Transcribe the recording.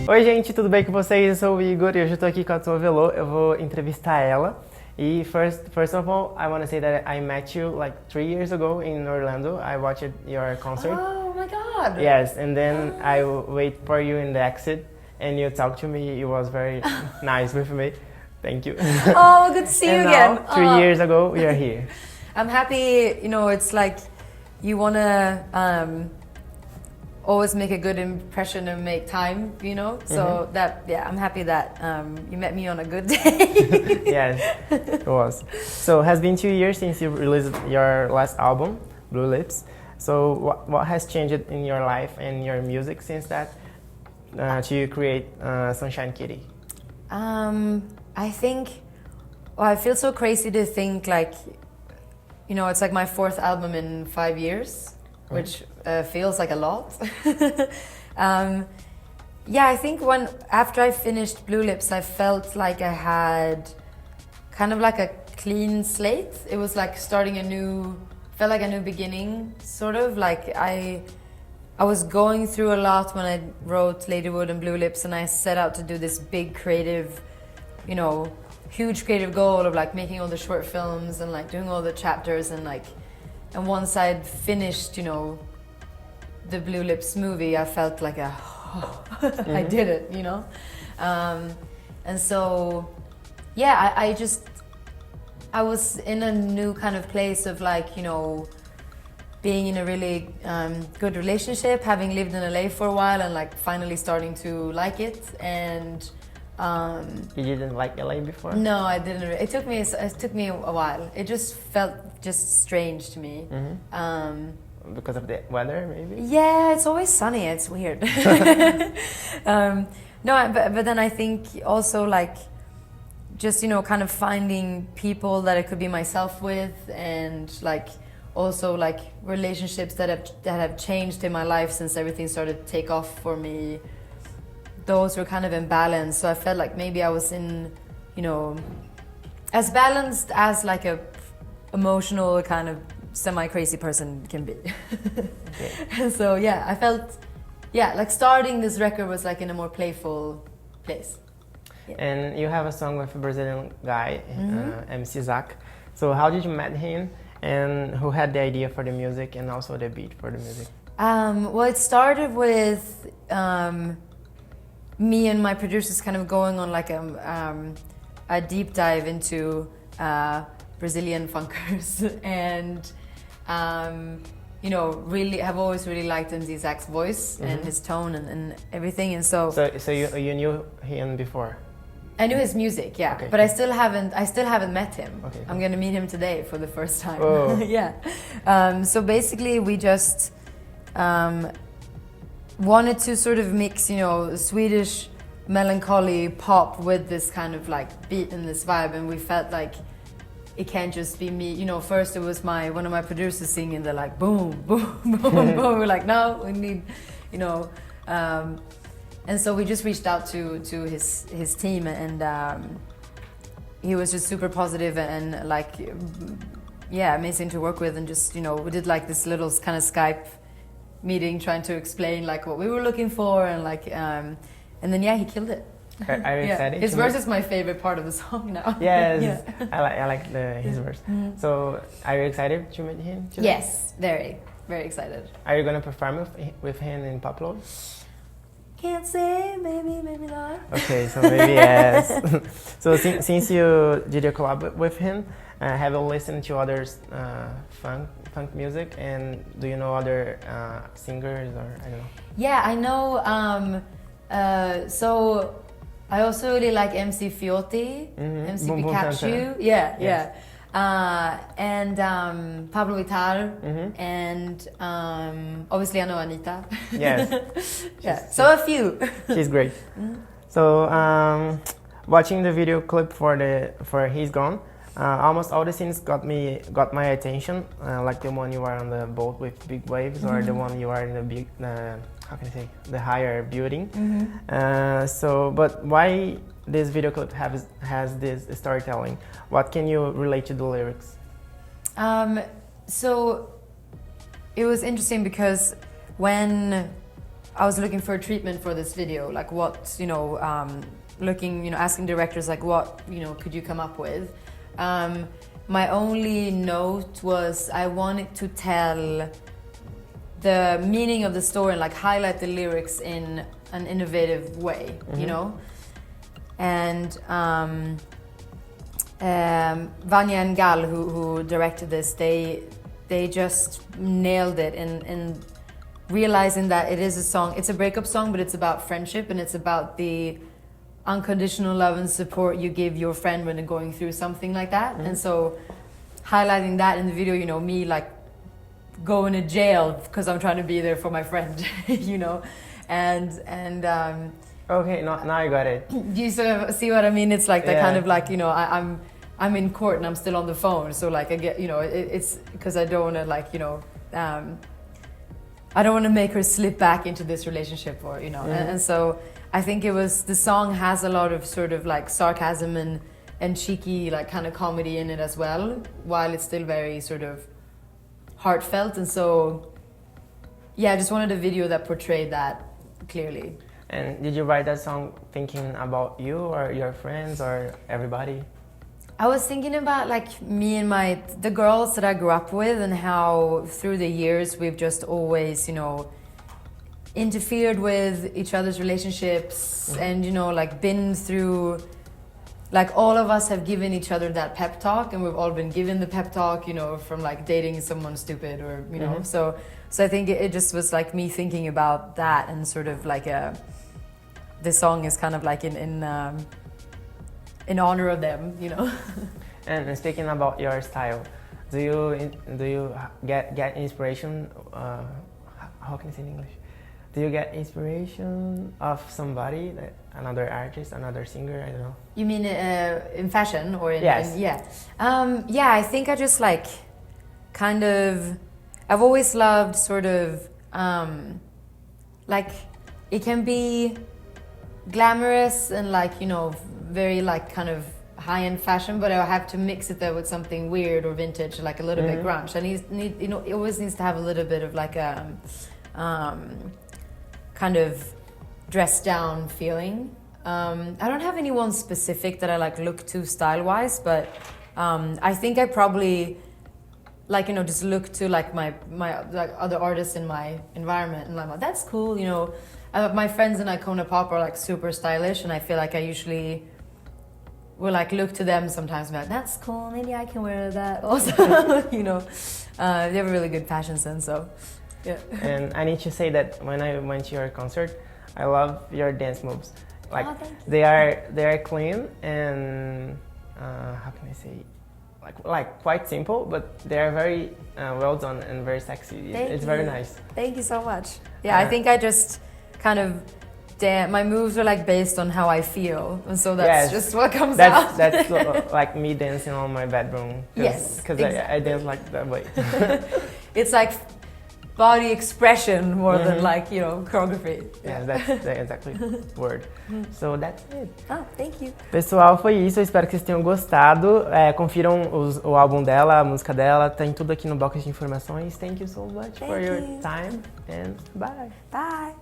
Oi gente, tudo bem com vocês? Eu sou o Igor e hoje eu tô aqui com a Tove Lo. Eu vou entrevistar ela. E first of all, I want to say that I met you like 3 years ago in Orlando. I watched your concert. Oh my god! Yes, and then I wait for you in the exit and you talked to me. It was very nice with me. Thank you. Oh, good to see you and again. now, 3 years ago, we are here. I'm happy, you know, it's like you wanna always make a good impression and make time, you know? So that, yeah, I'm happy that you met me on a good day. Yes, it was. So it has been 2 years since you released your last album, Blue Lips. So what has changed in your life and your music since that to create Sunshine Kitty? I think, well, I feel so crazy to think like, you know, it's like my 4th album in 5 years, which feels like a lot. Yeah, I think after I finished Blue Lips, I felt like I had kind of like a clean slate. It was like starting felt like a new beginning, sort of. Like I was going through a lot when I wrote Ladywood and Blue Lips, and I set out to do this big creative, you know, huge creative goal of like making all the short films and like doing all the chapters and like, and once I'd finished, you know, the Blue Lips movie, I felt like I did it, you know? And so, yeah, I was in a new kind of place of like, you know, being in a really good relationship, having lived in LA for a while and like finally starting to like it. And You didn't like LA before? no, I didn't. It took me a while. It just felt just strange to me. Because of the weather, maybe? Yeah, it's always sunny. It's weird. No, but then I think also like just, you know, kind of finding people that I could be myself with, and like also like relationships that have changed in my life since everything started to take off for me. Those were kind of in balance, so I felt like maybe I was in, you know, as balanced as like a emotional kind of semi-crazy person can be. And so yeah, I felt, yeah, like starting this record was like in a more playful place. Yeah. And you have a song with a Brazilian guy, MC Zaac. So how did you meet him, and who had the idea for the music and also the beat for the music? Well, it started with me and my producers kind of going on like a deep dive into Brazilian funkers, and you know, really have always really liked MC Zaac's voice and his tone and everything, and so you knew him before? I knew his music, yeah, okay. but I still haven't met him. Okay. I'm gonna meet him today for the first time. Oh. Yeah. So basically, we just wanted to sort of mix, you know, Swedish melancholy pop with this kind of like beat and this vibe, and we felt like it can't just be me. You know, first it was one of my producers singing the like boom, boom, boom, boom. We're like, no, we need, you know. And so we just reached out to his team, and he was just super positive and like, yeah, amazing to work with. And just, you know, we did like this little kind of Skype meeting trying to explain like what we were looking for, and like, and then yeah, he killed it. Are you excited? His verse is my favorite part of the song now. Yes, Yeah. I like his verse. So are you excited to meet him today? Yes, very, very excited. Are you gonna perform with him in Pablo? Can't say, maybe not. Okay, so maybe yes. So since you did a collab with him, have you listened to others funk music, and do you know other singers, or I don't know? Yeah, I know. So I also really like MC Fiotti, MC Boom Boom Pikachu. Santa. Yeah, Yes. yeah. And Pablo Vittar, and obviously I know Anita. Yes. Yeah, so a few. She's great. So watching the video clip for He's Gone, almost all the scenes got my attention, like the one you are on the boat with big waves, or the one you are in the big how can I say, the higher building. So, but why this video clip has this storytelling? What can you relate to the lyrics? So it was interesting because when I was looking for a treatment for this video, like what, you know, asking directors like what, you know, could you come up with? My only note was I wanted to tell the meaning of the story and like highlight the lyrics in an innovative way, you know? And Vanya and Gal, who directed this, they just nailed it in realizing that it is a song, it's a breakup song, but it's about friendship and it's about the unconditional love and support you give your friend when they're going through something like that. And so highlighting that in the video, you know, me like going to jail because I'm trying to be there for my friend, you know, and okay, now I got it. Do you sort of see what I mean? It's like the kind of like, you know, I'm in court and I'm still on the phone, so like I get, you know, it's because I don't want to like, you know, I don't want to make her slip back into this relationship, or you know, and so I think it was, the song has a lot of sort of like sarcasm and cheeky like kind of comedy in it as well, while it's still very sort of heartfelt. And so yeah, I just wanted a video that portrayed that clearly. And did you write that song thinking about you or your friends or everybody? I was thinking about like me and the girls that I grew up with, and how through the years we've just always, you know, interfered with each other's relationships, and you know, like been through, like all of us have given each other that pep talk, and we've all been given the pep talk, you know, from like dating someone stupid or, you know, so I think it just was like me thinking about that, and sort of like the song is kind of like in honor of them, you know. And speaking about your style, do you get inspiration? How can I say in English? Do you get inspiration of somebody, like another artist, another singer? I don't know. You mean in fashion or in? Yes. Yeah, I think I just like kind of. I've always loved sort of like it can be glamorous and like, you know, very like kind of high-end fashion, but I have to mix it there with something weird or vintage, like a little bit grunge. And you know, it always needs to have a little bit of like a kind of dressed down feeling. I don't have anyone specific that I like look to style-wise, but I think I probably like, you know, just look to like my like other artists in my environment, and I'm like, that's cool, you know. My friends in Icona Pop are like super stylish, and I feel like I usually will like look to them sometimes and be like, that's cool, maybe I can wear that also. You know, they have a really good fashion sense, so yeah. And I need to say that when I went to your concert, I love your dance moves. Like they are clean and how can I say, like quite simple, but they are very well done and very sexy. It's very nice. Thank you so much. Yeah, I think I just kind of my moves are like based on how I feel, and so that's just what comes out. That's like me dancing on my bedroom. Yes, because I dance like that way. It's like body expression more than like, you know, choreography. Yeah, that's the exactly word. So that's it. Oh, thank you. Pessoal, foi isso. Eu espero que vocês tenham gostado. Confiram o álbum dela, a música dela. Tem tudo aqui no box de informações. Thank you so much for your time and bye. Bye.